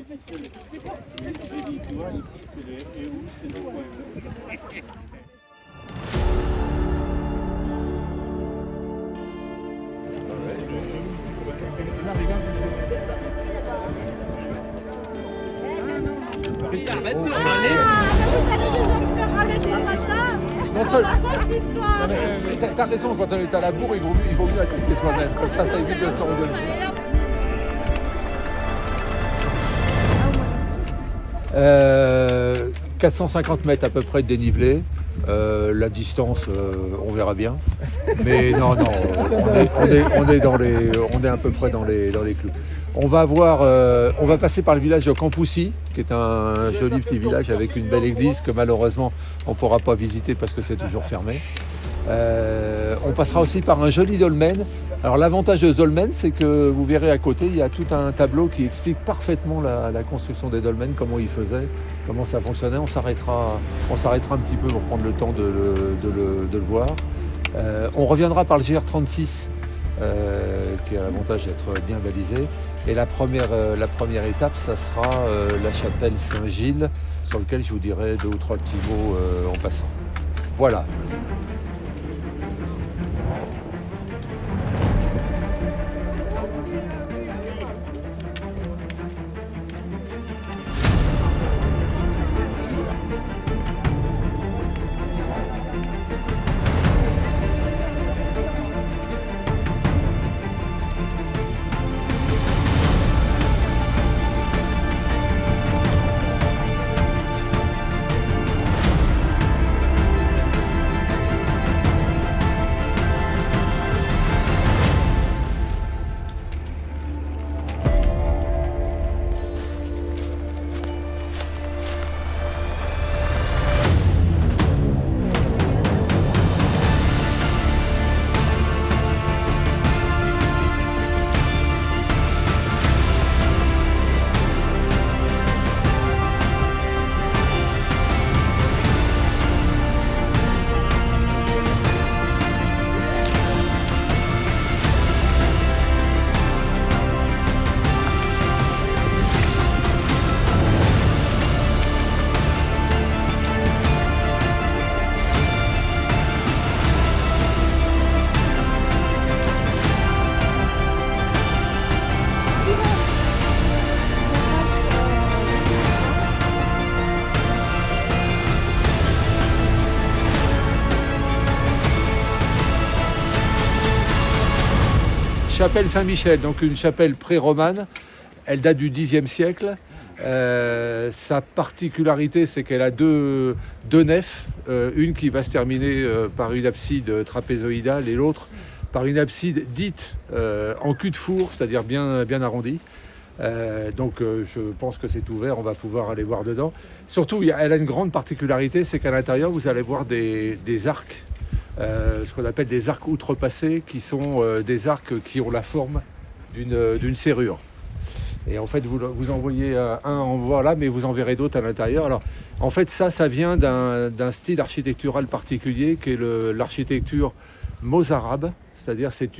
J'ai dit, tu vois, ici, c'est le EU, c'est le point. C'est le EU. Putain, arrête de Non seul. T'as raison, quand on est à la bourre, il vaut mieux attaquer soi-même. Comme ça évite de se redonner. 450 mètres à peu près de dénivelé. La distance, on verra bien. Mais non, on est à peu près dans les clous. On va passer par le village de Campoussi, qui est un joli petit village avec une belle église que malheureusement on ne pourra pas visiter parce que c'est toujours fermé. On passera aussi par un joli dolmen. Alors l'avantage de ce dolmen, c'est que vous verrez à côté, il y a tout un tableau qui explique parfaitement la construction des dolmens, comment ils faisaient, comment ça fonctionnait. On s'arrêtera un petit peu pour prendre le temps de le voir. On reviendra par le GR36, qui a l'avantage d'être bien balisé. Et la première étape, ça sera la chapelle Saint-Gilles, sur laquelle je vous dirai 2 ou 3 petits mots en passant. Voilà. Chapelle Saint-Michel, donc une chapelle pré-romane, elle date du Xe siècle. Sa particularité, c'est qu'elle a deux nefs, une qui va se terminer par une abside trapézoïdale et l'autre par une abside dite en cul de four, c'est-à-dire bien arrondie. Je pense que c'est ouvert, on va pouvoir aller voir dedans. Surtout, elle a une grande particularité, c'est qu'à l'intérieur, vous allez voir des arcs. Ce qu'on appelle des arcs outrepassés, qui sont des arcs qui ont la forme d'une serrure. Et en fait, vous en voyez un en voilà, mais vous en verrez d'autres à l'intérieur. Alors, en fait, ça vient d'un style architectural particulier, qui est l'architecture mozarabe, c'est-à-dire c'est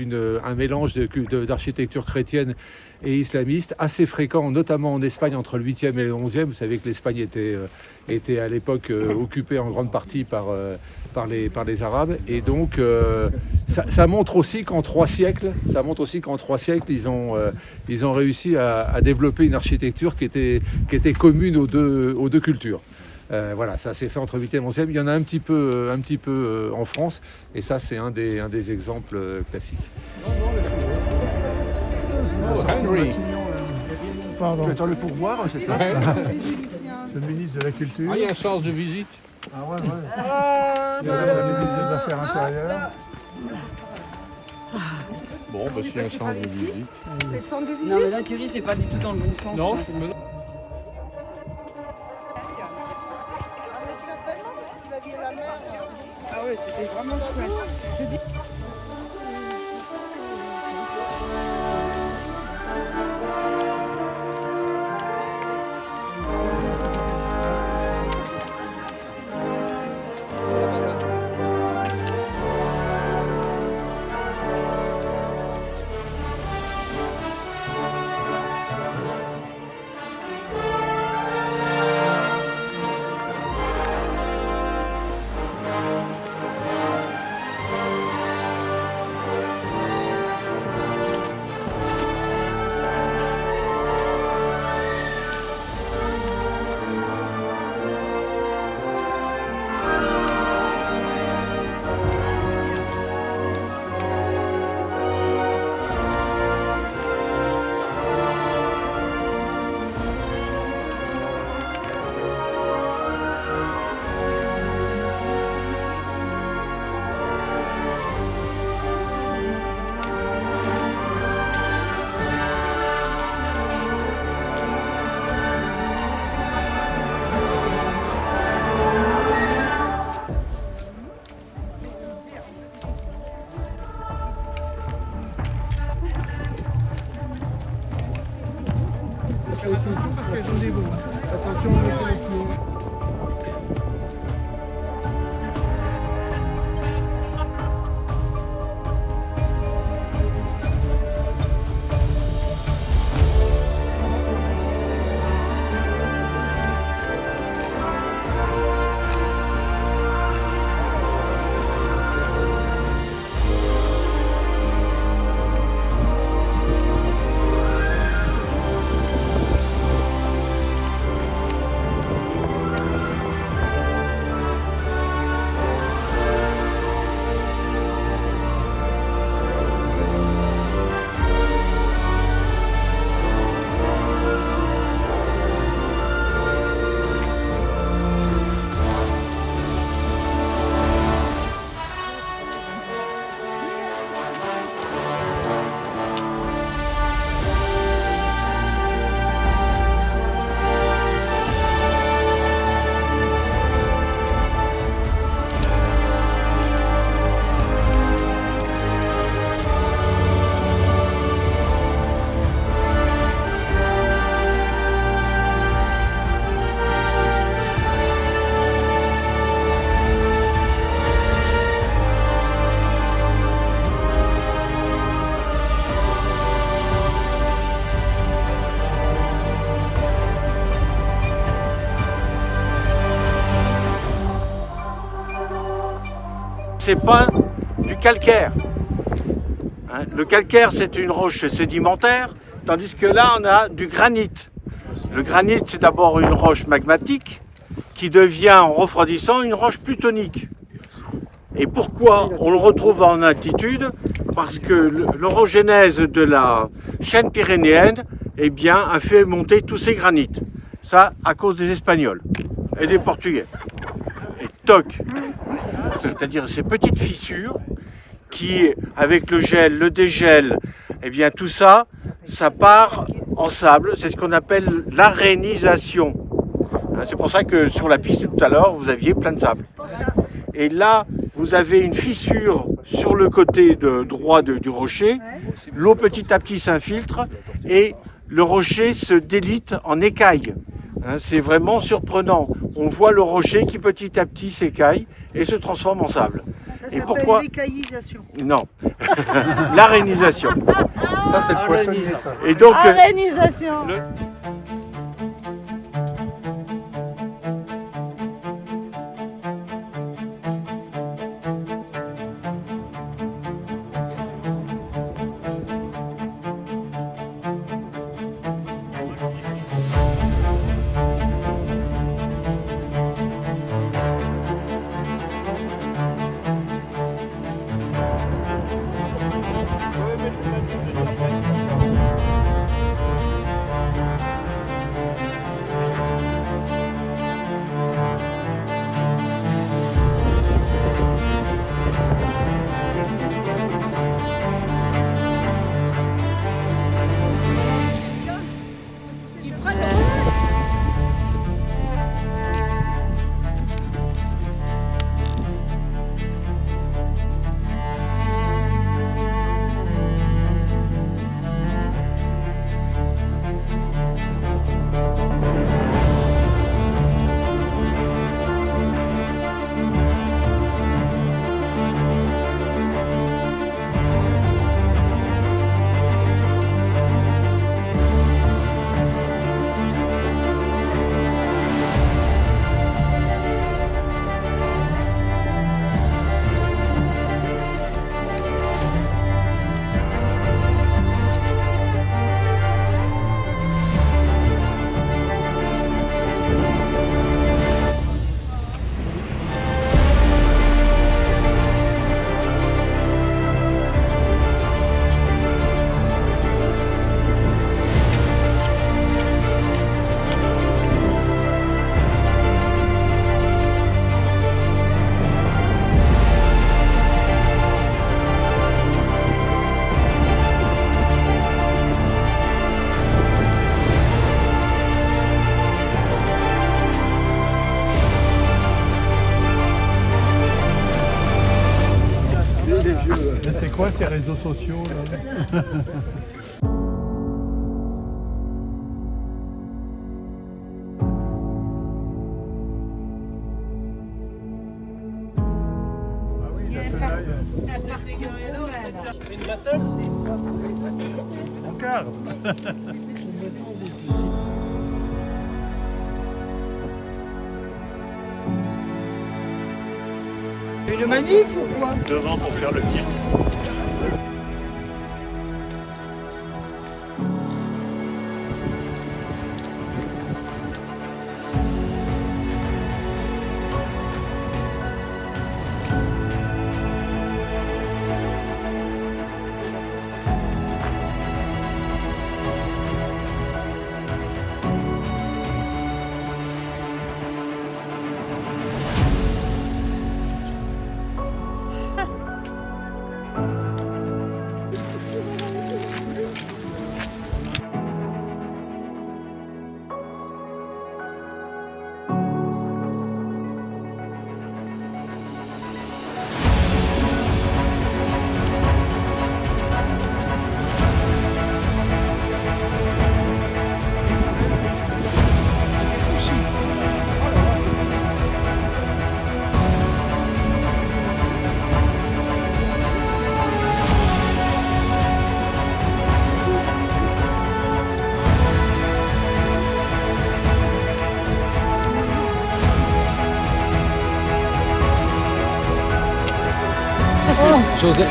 un mélange d'architecture chrétienne et islamiste, assez fréquent, notamment en Espagne entre le 8e et le 11e. Vous savez que l'Espagne était à l'époque occupée en grande partie par les Arabes. Et donc, ça montre aussi qu'en 3 siècles, ils ont réussi à développer une architecture qui était commune aux deux cultures. Voilà, ça s'est fait entre 8e et 11e. Il y en a un petit peu en France, et ça, c'est un des exemples classiques. Henry. Pardon. Tu attends le pourboire, c'est ça? C'est le ministre de la Culture. Ah, il y a un sens de visite. Ah ouais. Il y a le ministre des Affaires intérieures. Bon, bah c'est un sens de visite. C'est le centre de visite. Non mais là Thierry, t'es pas du tout dans le bon sens. Non, hein. mais non. Ah ouais, c'était vraiment chouette. Je dis... attention parce qu'elles ont des bons. Attention, on met les pieds. C'est pas du calcaire. Hein, le calcaire, c'est une roche sédimentaire, tandis que là, on a du granit. Le granit, c'est d'abord une roche magmatique qui devient, en refroidissant, une roche plutonique. Et pourquoi on le retrouve en altitude? Parce que l'orogénèse de la chaîne pyrénéenne, eh bien, a fait monter tous ces granites. Ça, à cause des Espagnols et des Portugais. Et toc, c'est-à-dire ces petites fissures qui, avec le gel, le dégel, eh bien tout ça, ça part en sable. C'est ce qu'on appelle l'arénisation. C'est pour ça que sur la piste tout à l'heure, vous aviez plein de sable. Et là, vous avez une fissure sur le côté droit du rocher. L'eau petit à petit s'infiltre et le rocher se délite en écailles. C'est vraiment surprenant. On voit le rocher qui petit à petit s'écaille et se transforme en sable. Ça Et pourquoi? L'écaillisation. Non, l'arénisation. Ça, c'est le poissonnier, ça. Et donc, Arénisation. Mais c'est quoi ces réseaux sociaux là? regarde. Une manif ou quoi? Devant pour faire le film.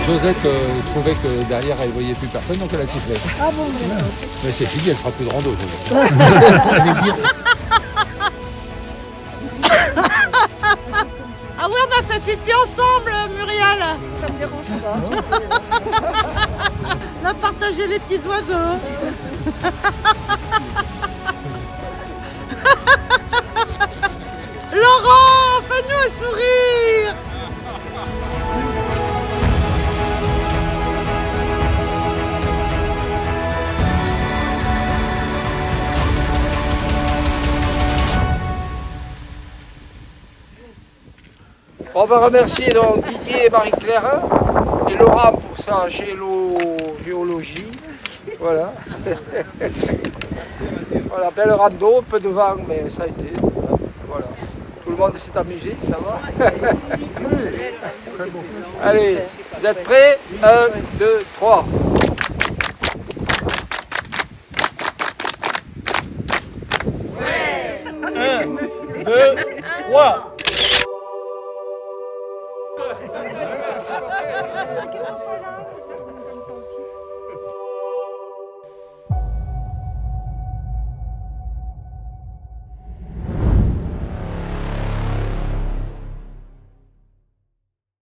Josette trouvait que derrière elle voyait plus personne, donc elle a sifflé. Ah bon, Mais c'est fini, elle fera plus de rando. Josette. ah oui, on a fait pipi ensemble, Muriel. Ça me dérange pas. On a partagé les petits oiseaux. Laurent, fais-nous un sourire. On va remercier donc Didier et Marie-Claire et Laura pour sa géologie. Voilà. Voilà, belle rando, peu de vent, mais ça a été. Voilà. Tout le monde s'est amusé, ça va. Allez, vous êtes prêts? 1, 2, 3. 1, 2, 3.